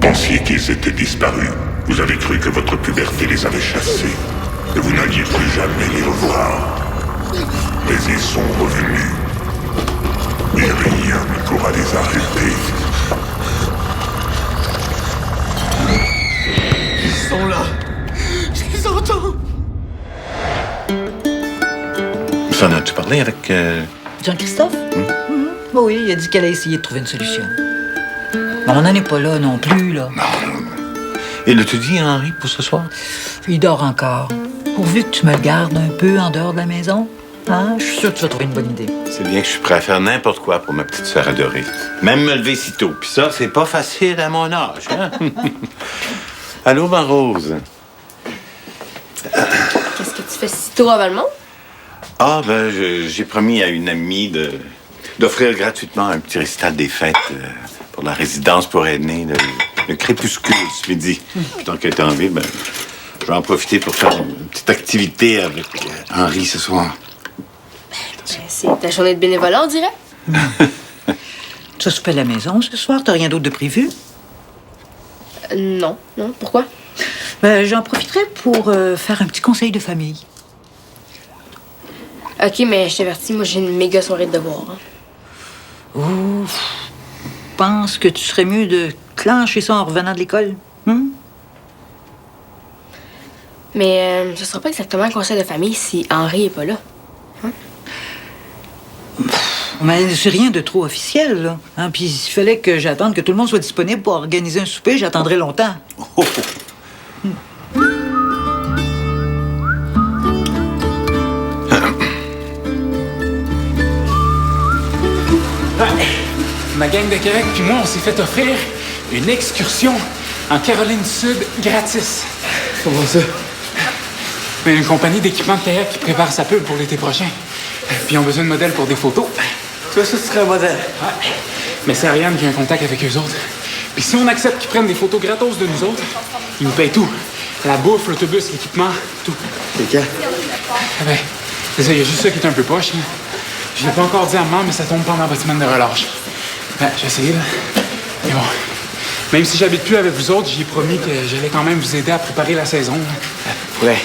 pensiez qu'ils étaient disparus. Vous avez cru que votre puberté les avait chassés. Que vous n'alliez plus jamais les revoir. Mais ils sont revenus. Et rien ne pourra les arrêter. Ils sont là. Je les entends. Ça, en as-tu parlé avec... Jean-Christophe? Oui, il a dit qu'elle a essayé de trouver une solution. Mais on n'en est pas là non plus, là. Non. Et l'as-tu dit, Henri, pour ce soir? Il dort encore. Pourvu que tu me le gardes un peu en dehors de la maison, hein? Je suis sûr que tu vas trouver une bonne idée. C'est bien que je suis prêt à faire n'importe quoi pour ma petite sœur adorée. Même me lever si tôt. Puis ça, c'est pas facile à mon âge, hein? Allô, Rose. Qu'est-ce que tu fais si tôt avant le monde? Ah, ben, j'ai promis à une amie d'offrir gratuitement un petit récital des fêtes pour la résidence pour aînés, le crépuscule ce midi. Puis tant qu'elle est en ville, ben, je vais en profiter pour faire une petite activité avec Henri ce soir. C'est ta journée de bénévolat, on dirait. Tu vas souper à la maison ce soir? T'as rien d'autre de prévu? Non. Pourquoi? J'en profiterai pour faire un petit conseil de famille. OK, mais je t'avertis, moi, j'ai une méga soirée de devoirs. Hein. Ouf. Je pense que tu serais mieux de clencher ça en revenant de l'école. Mais ce sera pas exactement un conseil de famille si Henri est pas là. Mais c'est rien de trop officiel, là. Hein? Puis s'il fallait que j'attende que tout le monde soit disponible pour organiser un souper, j'attendrais longtemps. Ma gang de Québec puis moi, on s'est fait offrir une excursion en Caroline du Sud gratis. Comment ça? Mais une compagnie d'équipement de kayak qui prépare sa pub pour l'été prochain. Puis ils ont besoin de modèles pour des photos. Tu vois, ça, ce serait un modèle. Ouais. Mais c'est Ariane qui a un contact avec eux autres. Puis si on accepte qu'ils prennent des photos gratos de nous autres, ils nous payent tout. La bouffe, l'autobus, l'équipement, tout. C'est quand? Eh ben, c'est ça, il y a juste ça qui est un peu poche. Hein. Je l'ai pas encore dit à maman, mais ça tombe pendant votre semaine de relâche. Ben, j'ai essayé, là. Mais bon, même si j'habite plus avec vous autres, j'ai promis que j'allais quand même vous aider à préparer la saison. Là. Ouais.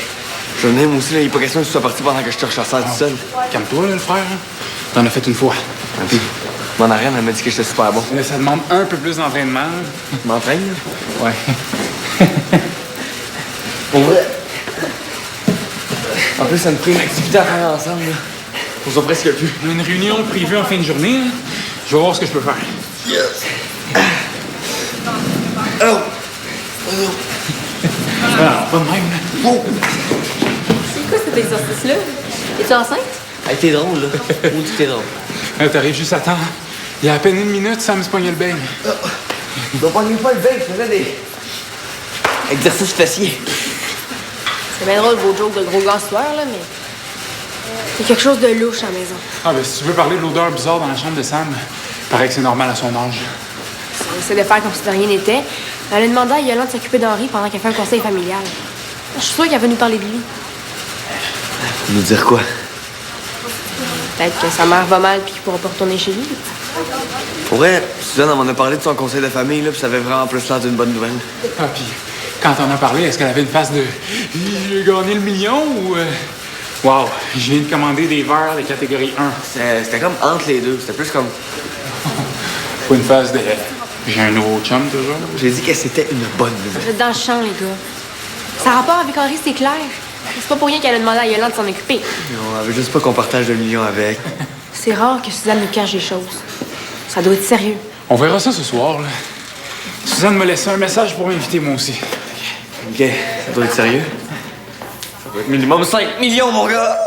Je venais, moi aussi, là, il n'est pas question que tu sois parti pendant que je te rechassais tout seul. Calme-toi, là, le frère. Hein. T'en as fait une fois. Mon Ariane, elle m'a dit que j'étais super bon. Mais ça demande un peu plus d'entraînement. Tu m'entraînes, là? Ouais. Pour vrai. En plus, ça nous fait une activité à faire ensemble, là. On s'en presque plus. On a une réunion prévue en fin de journée. Là. Je vais voir ce que je peux faire. Yes! Oh! Ah, pas de même, là. Oh! C'est quoi cet exercice-là? Es-tu enceinte? Hey, t'es drôle, là. Où tu t'es drôle? T'arrives juste à temps. Il y a à peine une minute, Sam se pognait le beigne. Je dois pogner pas le bec, je faisais des exercices fessiers. C'est bien drôle vos jokes de gros gastoirs, là, mais... Il y a quelque chose de louche à la maison. Ah, ben si tu veux parler de l'odeur bizarre dans la chambre de Sam, paraît que c'est normal à son âge. On essaie de faire comme si de rien n'était. Elle a demandé à Yolande de s'occuper d'Henri pendant qu'elle fait un conseil familial. Je suis sûre qu'elle va nous parler de lui. Nous dire quoi? Peut-être que sa mère va mal puis qu'il pourra pas retourner chez lui. Pour vrai, Suzanne, elle m'en a parlé de son conseil de famille, là, puis ça avait vraiment plus l'air d'une bonne nouvelle. Ah, puis quand on a parlé, est-ce qu'elle avait une face de « J'ai gagné le million » ou Wow, je viens de commander des verres de catégorie 1. C'était comme entre les deux. C'était plus comme... Pas une face de « J'ai un nouveau chum, toujours ». J'ai dit que c'était une bonne Vous nouvelle. êtes dans le champ, les gars. Ça a rapport avec Henri, c'est clair. C'est pas pour rien qu'elle a demandé à Yolande de s'en occuper. Non, elle veut juste pas qu'on partage le million avec. C'est rare que Suzanne nous cache des choses. Ça doit être sérieux. On verra ça ce soir, là. Suzanne m'a laissé un message pour m'inviter, moi aussi. OK, ça doit être sérieux. Ça doit être minimum 5 millions, mon gars!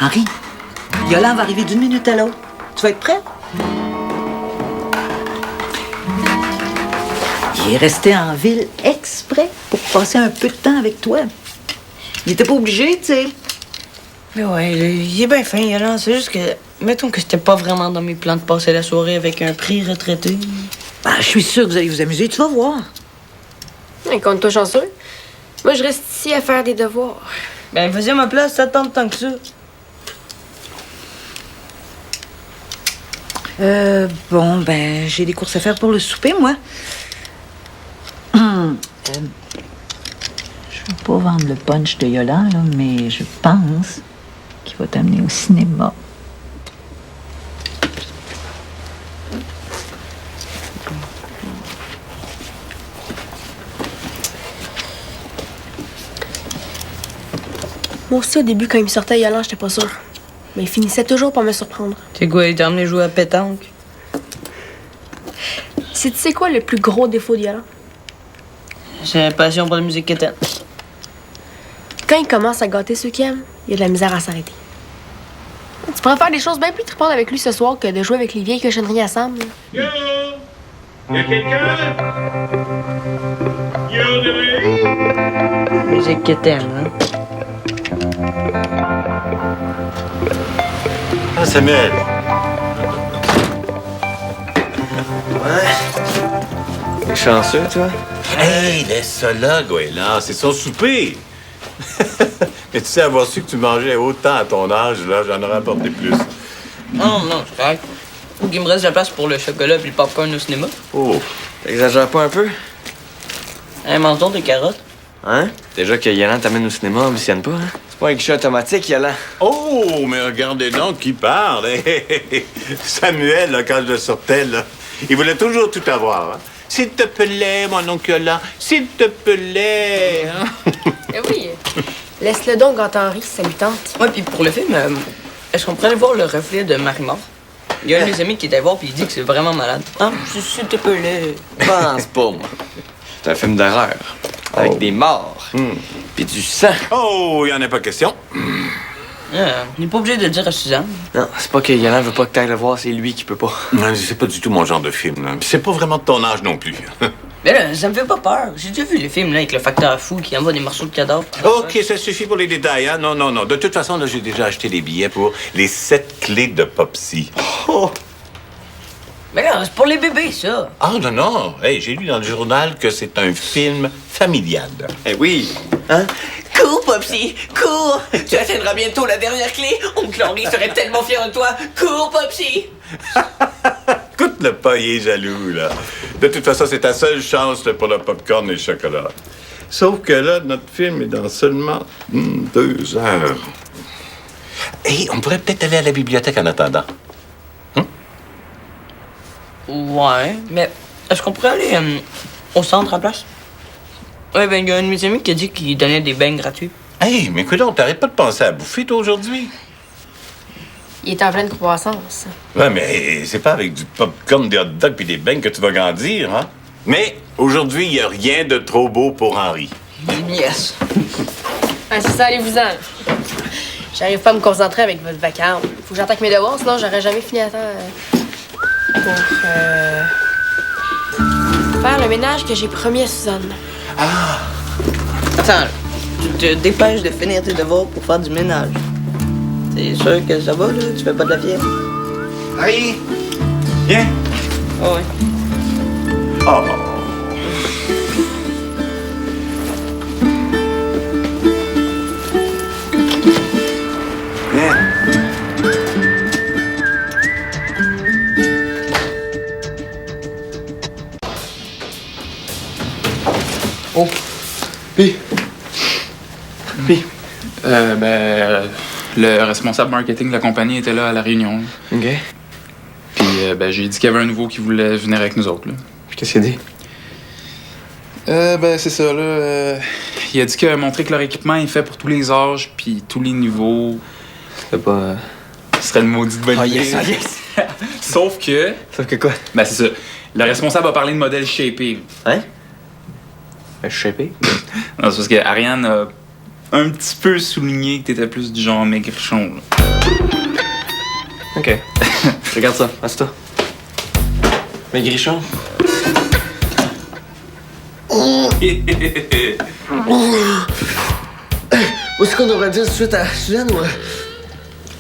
Henri, Yolande va arriver d'une minute à l'autre. Tu vas être prêt? Il est resté en ville exprès pour passer un peu de temps avec toi. Il était pas obligé, tu sais. Mais ouais, il est bien fin, Yolande. C'est juste que, mettons que c'était pas vraiment dans mes plans de passer la soirée avec un prix retraité. Ben, je suis sûre que vous allez vous amuser, tu vas voir. Compte-toi chanceux. Moi, je reste ici à faire des devoirs. Ben, vas-y à ma place, ça tente tant que ça. Bon, ben, j'ai des courses à faire pour le souper, moi. Je veux pas vendre le punch de Yolan, là, mais je pense qu'il va t'amener au cinéma. Moi aussi, au début, quand il me sortait Yolan, j'étais pas sûre. Mais il finissait toujours par me surprendre. C'est quoi, il t'a emmené jouer à pétanque? Tu sais quoi le plus gros défaut de Yolan? J'ai une passion pour la musique quétaine. Quand il commence à gâter ceux qui aiment, il y a de la misère à s'arrêter. Tu pourrais faire des choses bien plus tripantes avec lui ce soir que de jouer avec les vieilles cochonneries à Sam. Yo! Y'a quelqu'un? Yo, Musique quétaine, hein? Ah, Samuel! Ouais. T'es chanceux, toi? Hey, laisse ça là, Goéland, c'est son souper! Mais tu sais, avoir su que tu mangeais autant à ton âge, là, j'en aurais apporté plus. Non, c'est correct. Faut qu'il me reste de la place pour le chocolat puis le popcorn au cinéma. Oh! T'exagères pas un peu? Un menton de carottes. Hein? Déjà que Yolan t'amène au cinéma, on visionne pas, hein? C'est pas un guichet automatique, Yolan. Oh, mais regardez donc qui parle! Samuel, là, quand je sortais, là, il voulait toujours tout avoir. Hein? S'il te plaît, mon oncle là, s'il te plaît. Hein? Eh oui. Laisse-le donc, Henri, si ça lui tente. Ouais, puis pour le film, est-ce qu'on pourrait aller voir le reflet de Marie-Mort? Il y a un de mes amis qui était voir puis il dit que c'est vraiment malade. Ah, s'il te plaît. Pense pas, moi. C'est un film d'horreur. Avec des morts. Puis du sang. Oh, il y en a pas question. On n'est pas obligé de le dire à Suzanne. Non, c'est pas que Yolan veut pas que t'ailles le voir, c'est lui qui peut pas. Non, c'est pas du tout mon genre de film. Là. Puis c'est pas vraiment de ton âge non plus. Mais là, ça me fait pas peur. J'ai déjà vu les films là, avec le facteur fou qui envoie des morceaux de cadavres. OK, ça suffit pour les détails. Hein? Non. De toute façon, là, j'ai déjà acheté les billets pour les 7 clés de Popsy. Oh! Mais là, c'est pour les bébés, ça. Ah, non. Hey, j'ai lu dans le journal que c'est un film familial. Eh oui! Hein? Cours, Popsy! Cours! Tu atteindras bientôt la dernière clé! Oncle Henri serait tellement fier de toi! Cours, Popsy! Écoute-le pas, il est jaloux, là. De toute façon, c'est ta seule chance là, pour le popcorn et le chocolat. Sauf que là, notre film est dans seulement 2 heures. Hey, on pourrait peut-être aller à la bibliothèque en attendant. Ouais, mais est-ce qu'on pourrait aller au centre à place? Ouais, ben, il y a un de mes amis qui a dit qu'il donnait des beignes gratuits. Hey, mais écoute, t'arrêtes pas de penser à bouffer, toi, aujourd'hui? Il est en pleine croissance. Ouais, mais c'est pas avec du popcorn, des hot dogs puis des beignes que tu vas grandir, hein? Mais aujourd'hui, il y a rien de trop beau pour Henri. Yes! Ah, c'est ça, allez-vous-en. J'arrive pas à me concentrer avec votre vacarme. Faut que j'attaque mes devoirs, sinon j'aurais jamais fini à temps pour faire le ménage que j'ai promis à Suzanne. Attends, tu te dépêches de finir tes devoirs pour faire du ménage. T'es sûr que ça va, là? Tu fais pas de la fièvre? Harry! Viens! Ah ouais. Oh! Viens! Oh. Puis, le responsable marketing de la compagnie était là à la réunion. OK. Puis, j'ai dit qu'il y avait un nouveau qui voulait venir avec nous autres, là. Puis qu'est-ce qu'il a dit? C'est ça, là. Il a dit que montrer que leur équipement est fait pour tous les âges, puis tous les niveaux. C'est pas... Ce serait le maudit de bonne Ah, idée. yes, ah, yes! Sauf que... Sauf que quoi? Ben, c'est ça. Le responsable a parlé de modèle shapé. Hein? Un shapé? Non, c'est parce que Ariane a un petit peu souligné que t'étais plus du genre maigrichon, là. OK. Regarde ça, assieds-toi. Maigrichon? Où est-ce qu'on devrait dire tout de suite à Suzanne ou...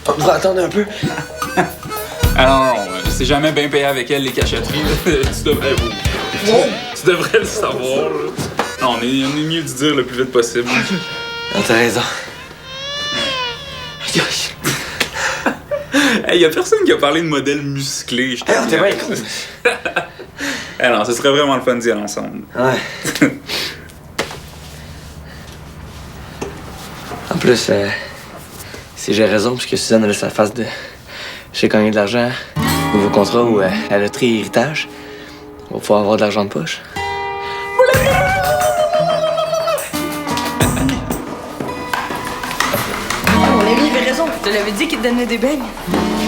On devrait attendre un peu. Ah non, c'est jamais bien payé avec elle, les cachotteries, là. Tu devrais le savoir, là. Non, on est mieux de dire le plus vite possible. Ah, t'as raison. Hey, y a personne qui a parlé de modèle musclé. Je Hey, t'es bien cool. Eh non, ce serait vraiment le fun d'y aller ensemble. Ouais. En plus, si j'ai raison, puisque Suzanne a laissé la face de j'ai gagné de l'argent, nouveau contrat où elle a tri héritage, on va pouvoir avoir de l'argent de poche. Mon ami avait raison. Je te l'avais dit qu'il te donnait des beignes.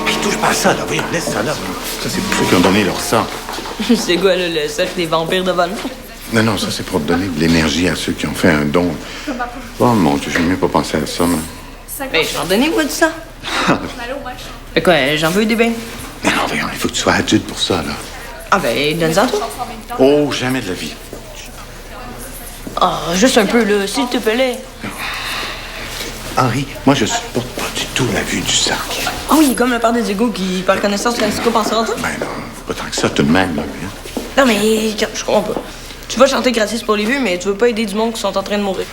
Hey, touche pas à ça, là. Voyons, laisse ça, là. Ça, c'est pour ceux qui ont donné leur sang. C'est quoi, là, le cercle des vampires de Valmont? Non, ça, c'est pour donner de l'énergie à ceux qui ont fait un don. Oh, mon Dieu, je n'ai même pas pensé à ça, moi. Ben, je vais en donner, moi, du sang. Fait quoi, j'en veux des beignes? Mais non, voyons, il faut que tu sois adulte pour ça, là. Ah, ben, donne-en, toi. Oh, jamais de la vie. Ah, juste un peu, là, s'il te plaît. Henri, moi, je supporte pas du tout la vue du sang. Ah oui, comme le père des égaux qui, par connaissance, fait un psycho penseur en toi. Ben non, pas tant que ça, tout de même, là. Hein. Non, mais, je comprends pas. Tu vas chanter gratis pour les vues, mais tu veux pas aider du monde qui sont en train de mourir.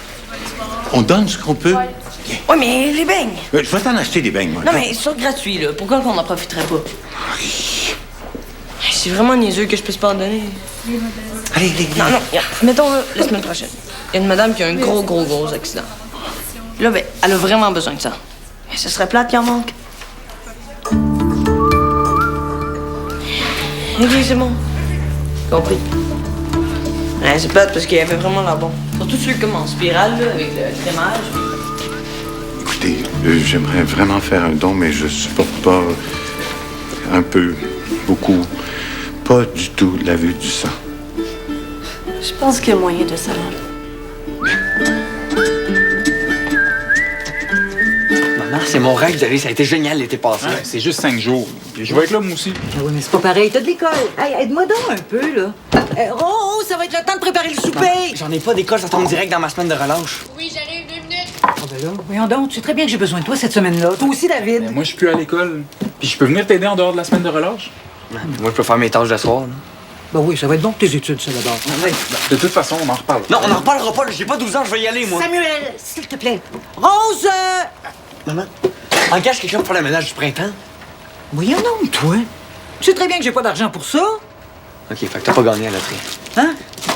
On donne ce qu'on peut. Ouais, mais les beignes. Je vais t'en acheter des beignes, moi. Non, mais c'est gratuit, là. Pourquoi qu'on en profiterait pas? C'est vraiment niaiseux que je puisse pas en donner. Allez. Non, regarde. Mettons, là, la semaine prochaine. Il y a une madame qui a un gros accident. Là, ben, elle a vraiment besoin de ça. Mais ce serait plate qu'il en manque. Ok, c'est bon. Compris. Ouais, c'est plate parce qu'il y avait vraiment l'air bon. Surtout ceux comme en spirale, là, avec le crémage. Écoutez, j'aimerais vraiment faire un don, mais je supporte pas un peu, beaucoup, pas du tout la vue du sang. Je pense qu'il y a moyen de ça. Maman, c'est mon rêve d'aller. Ça a été génial l'été passé. Ouais, c'est juste 5 jours. Je vais être là, moi aussi. Ah oui, mais c'est pas pareil. T'as de l'école. Hey, aide-moi donc un peu, là. Oh, ça va être le temps de préparer le souper. J'en ai pas d'école, ça tombe direct dans ma semaine de relâche. Oui, j'arrive 2 minutes. Ah ben là, voyons donc, tu sais très bien que j'ai besoin de toi cette semaine-là. Toi aussi, David. Mais moi, je suis plus à l'école. Puis je peux venir t'aider en dehors de la semaine de relâche. Moi, je peux faire mes tâches de soir. Là. Ben oui, ça va être bon que tes études, ça, d'abord. De toute façon, on en reparle. Non, on en reparlera pas. Là. J'ai pas 12 ans, je vais y aller, moi. Samuel, s'il te plaît. Rose! Maman, engage quelqu'un pour faire le ménage du printemps. Voyons donc, toi. Tu sais très bien que j'ai pas d'argent pour ça. OK, fait que t'as pas gagné à la loterie. Hein?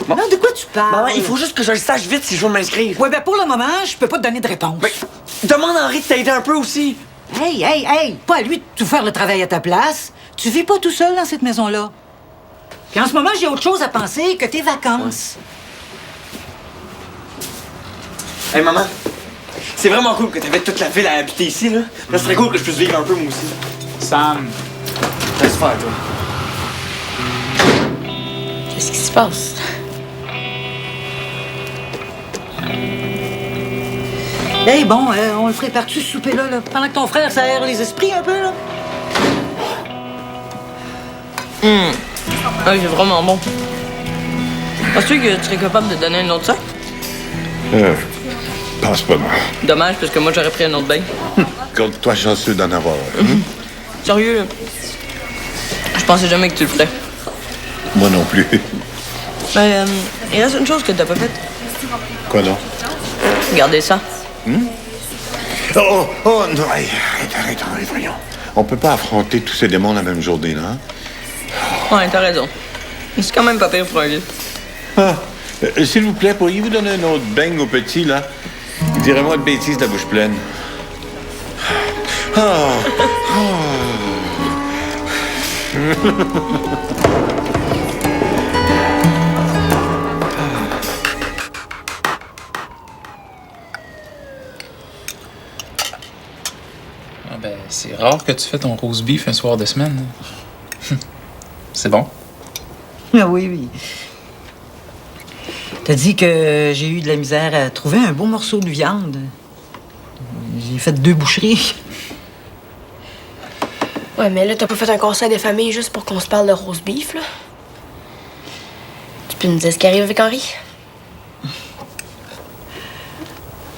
Bon. Non, de quoi tu parles? Maman, il faut juste que je le sache vite si je veux m'inscrire. Ouais, ben pour le moment, je peux pas te donner de réponse. Ben, demande à Henri de t'aider un peu aussi. Hey! Pas à lui de tout faire le travail à ta place. Tu vis pas tout seul dans cette maison-là. Puis en ce moment, j'ai autre chose à penser que tes vacances. Hey, maman, c'est vraiment cool que t'avais toute la ville à habiter ici, là. Là, ce serait cool que je puisse vivre un peu, moi aussi. Sam, Laisse faire, toi. Qu'est-ce qui se passe? Hey, bon, on le prépare-tu ce souper-là, là, pendant que ton frère s'aère les esprits un peu, là? Ah, c'est vraiment bon. Penses-tu que tu serais capable de donner un autre sac? Pense pas, non. Dommage, parce que moi, j'aurais pris un autre bain. Compte-toi chanceux d'en avoir un. Sérieux, là? Je pensais jamais que tu le ferais. Moi non plus. Mais il reste une chose que t'as pas faite. Quoi, non? Regardez ça. Oh, non, hey, arrête, voyons. On peut pas affronter tous ces démons la même journée, là. Hein? Ouais, t'as raison. C'est quand même pas pire pour un gars. Ah, s'il vous plaît, pourriez-vous donner un autre beigne au petit, là? Direz-moi de bêtises, la bouche pleine. Ah ben, c'est rare que tu fais ton roast beef un soir de semaine. C'est bon. Ah oui. T'as dit que j'ai eu de la misère à trouver un beau morceau de viande. J'ai fait 2 boucheries. Ouais, mais là, t'as pas fait un conseil de famille juste pour qu'on se parle de roast beef, là? Tu peux nous dire ce qui arrive avec Henri?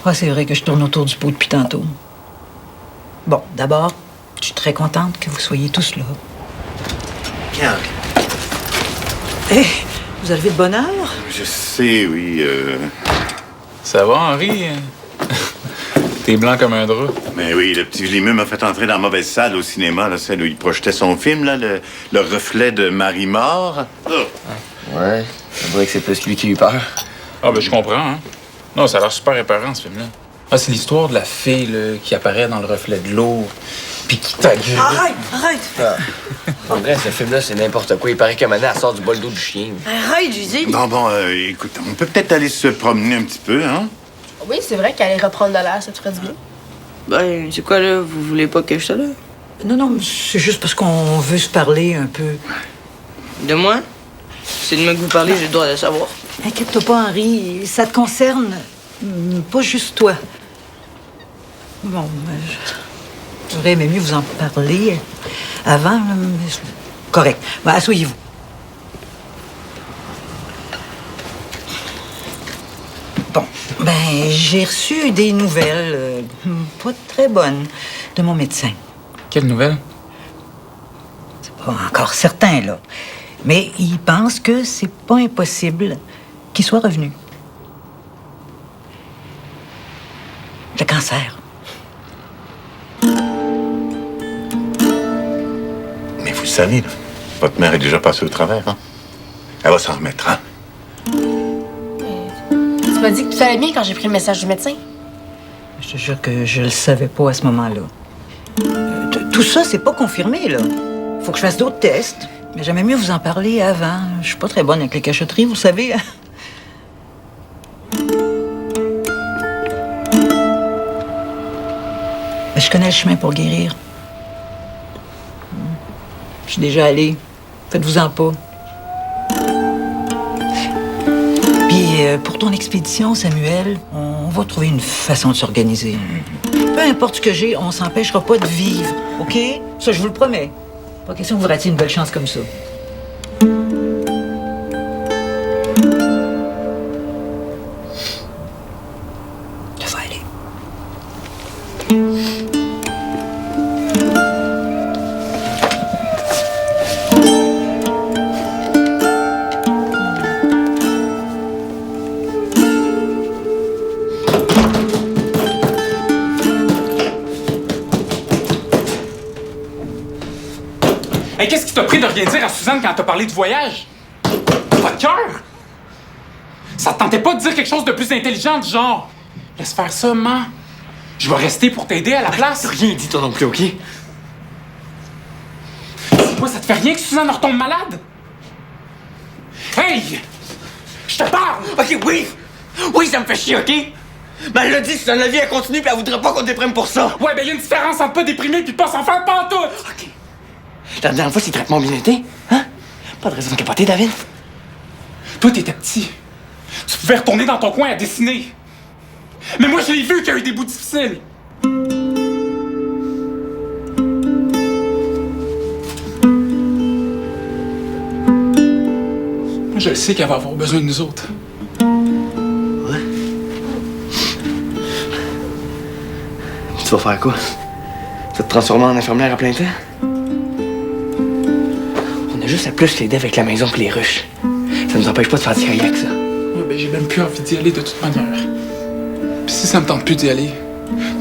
Ah, c'est vrai que je tourne autour du pot depuis tantôt. Bon, d'abord, je suis très contente que vous soyez tous là. Bien. Hé, vous avez de bonne heure? Je sais, oui. Ça va, Henri? T'es blanc comme un drap. Mais oui, le petit Vlimeux m'a fait entrer dans la mauvaise salle au cinéma, là, celle où il projetait son film, là, le reflet de Marie-Mort. Oh. Ouais, on dirait que c'est plus lui qui a eu peur. Ah, ben je comprends, hein. Non, ça a l'air super épeurant, ce film-là. Ah, c'est l'histoire de la fille, là, qui apparaît dans le reflet de l'eau, puis qui t'agresse. Arrête! En vrai, ce film-là, c'est n'importe quoi. Il paraît que maintenant, elle sort du bol d'eau du chien. Arrête, je dis! Bon, écoute, on peut peut-être aller se promener un petit peu, hein? Oui, c'est vrai qu'aller reprendre de l'air, ça te ferait du bien. Ben, c'est quoi, là? Vous voulez pas que je sois là? Non, c'est juste parce qu'on veut se parler un peu. De moi? C'est de moi que vous parlez, j'ai le droit de le savoir. Inquiète-toi pas, Henri, ça te concerne pas juste toi. Bon, j'aurais aimé mieux vous en parler avant, mais c'est correct. Ben, asseyez-vous. Bon, ben, j'ai reçu des nouvelles pas très bonnes de mon médecin. Quelle nouvelle? C'est pas encore certain, là. Mais il pense que c'est pas impossible qu'il soit revenu. Le cancer. Mais vous savez, là, votre mère est déjà passée au travers, hein? Elle va s'en remettre, hein? Tu m'as dit que tout allait bien quand j'ai pris le message du médecin. Je te jure que je le savais pas à ce moment-là. Tout ça, c'est pas confirmé, là. Faut que je fasse d'autres tests. Mais j'aimais mieux vous en parler avant. Je suis pas très bonne avec les cachotteries, vous savez. Mais je connais le chemin pour guérir. Je suis déjà allée. Faites-vous-en pas. Puis, pour ton expédition, Samuel, on va trouver une façon de s'organiser. Peu importe ce que j'ai, on s'empêchera pas de vivre, OK? Ça, je vous le promets. Pas question que vous ratiez une belle chance comme ça. Ça va aller. Hey, qu'est-ce qui t'a pris de rien dire à Suzanne quand elle t'a parlé de voyage? Pas de cœur? Ça te tentait pas de dire quelque chose de plus intelligent, du genre... Laisse faire ça, maman. Je vais rester pour t'aider à la place. T'as rien dit, toi non plus, OK? C'est quoi, ça te fait rien que Suzanne retombe malade? Hey! Je te parle! OK, oui! Oui, ça me fait chier, OK? Ben, elle l'a dit, Suzanne, la vie, elle continue, puis elle voudrait pas qu'on déprime pour ça. Ouais, ben, y a une différence entre pas déprimer puis pas s'en faire pantoute! OK. La dernière fois, ces traitements ont bien été, hein? Pas de raison de capoter, David. Toi, t'étais petit. Tu pouvais retourner dans ton coin à dessiner. Mais moi, je l'ai vu qu'il y a eu des bouts difficiles. Je le sais qu'elle va avoir besoin de nous autres. Ouais. Tu vas faire quoi? Tu vas te transformer en infirmière à plein temps? On a juste à plus l'aider avec la maison et les ruches. Ça nous empêche pas de faire du kayak, ça. Ouais, ben, j'ai même plus envie d'y aller de toute manière. Puis si ça me tente plus d'y aller,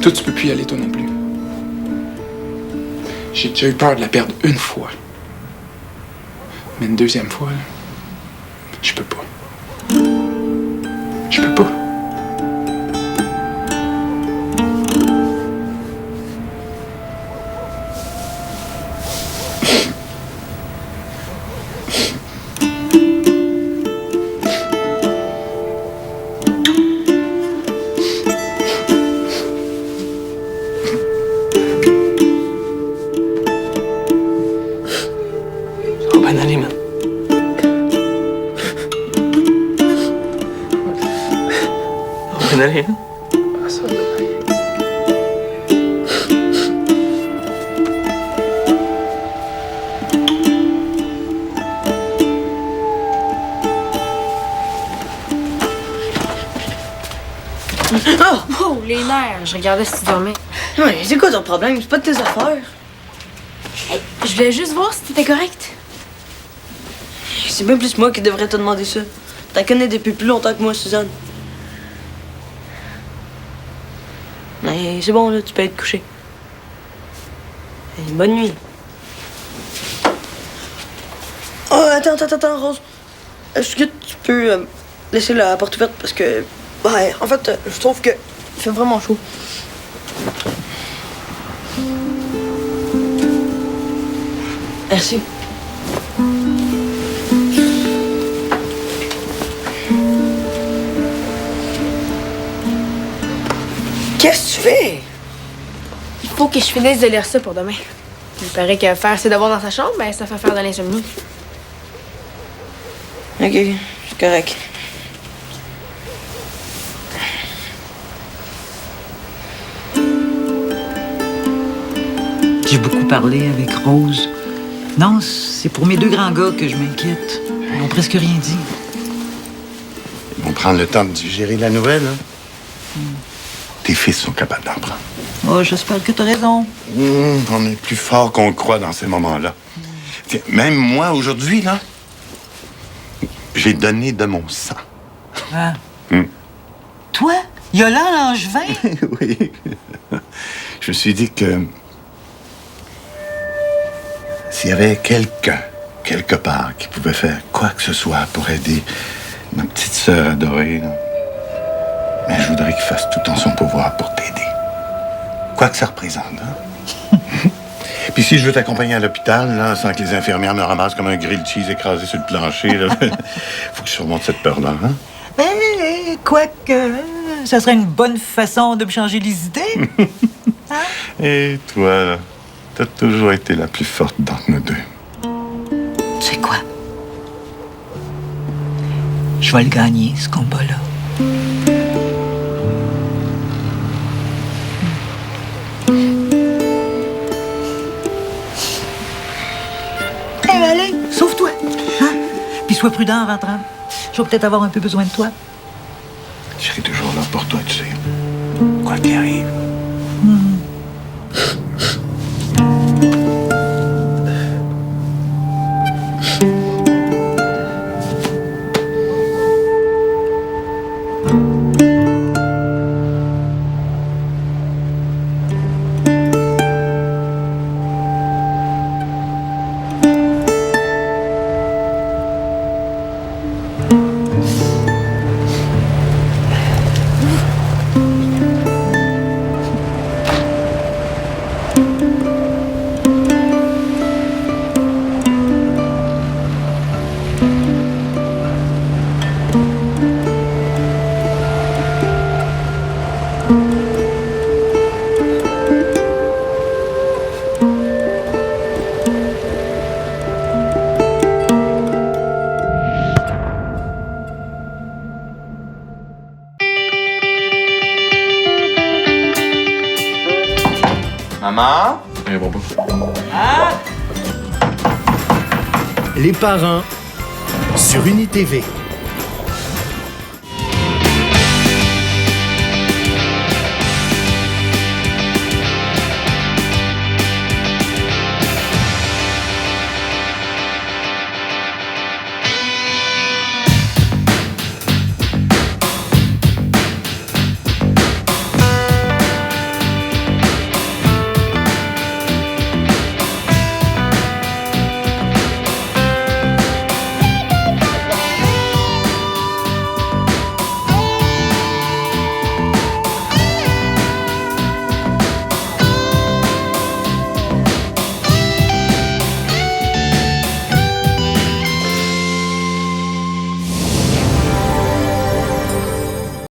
toi, tu peux plus y aller, toi non plus. J'ai déjà eu peur de la perdre une fois. Mais une deuxième fois, là, je peux pas. Je peux pas. On va en aller, man. On va en aller, hein? Oh, les nerfs! Je regardais si tu dormais. Ouais, c'est quoi ton problème? C'est pas de tes affaires. Hey, je voulais juste voir si t'étais correct. C'est bien plus moi qui devrais te demander ça. T'as connais depuis plus longtemps que moi, Suzanne. Mais c'est bon, là, tu peux être couché. Et bonne nuit. Oh, attends, Rose. Est-ce que tu peux laisser la porte ouverte parce que... Ouais, en fait, je trouve que il fait vraiment chaud. Merci. Qu'est-ce que tu fais? Il faut que je finisse de lire ça pour demain. Il paraît que faire ses devoirs dans sa chambre, ben, ça fait faire de l'insomnie. Ok, c'est correct. J'ai beaucoup parlé avec Rose. Non, c'est pour mes deux grands gars que je m'inquiète. Ils n'ont presque rien dit. Ils vont prendre le temps de digérer la nouvelle, hein? Tes fils sont capables d'en prendre. Oh, j'espère que tu as raison. On est plus fort qu'on le croit dans ces moments-là. Tiens, même moi, aujourd'hui, là, j'ai donné de mon sang. Ah. Toi, Yolande Langevin? Oui. Je me suis dit que s'il y avait quelqu'un, quelque part, qui pouvait faire quoi que ce soit pour aider ma petite sœur adorée, là, mais je voudrais qu'il fasse tout en son pouvoir pour t'aider. Quoi que ça représente, hein? Puis si je veux t'accompagner à l'hôpital, là, sans que les infirmières me ramassent comme un grilled cheese écrasé sur le plancher, là, faut que je surmonte cette peur-là, hein? Mais, quoique, ça serait une bonne façon de me changer les idées. Et toi, là, t'as toujours été la plus forte d'entre nous deux. Tu sais quoi? Je vais le gagner, ce combat-là. Allez, sauve-toi. Hein? Puis sois prudent en rentrant. Je vais peut-être avoir un peu besoin de toi. Je serai toujours là pour toi, tu sais. Quoi qu'il arrive. Maman? Les parents sur UniTV.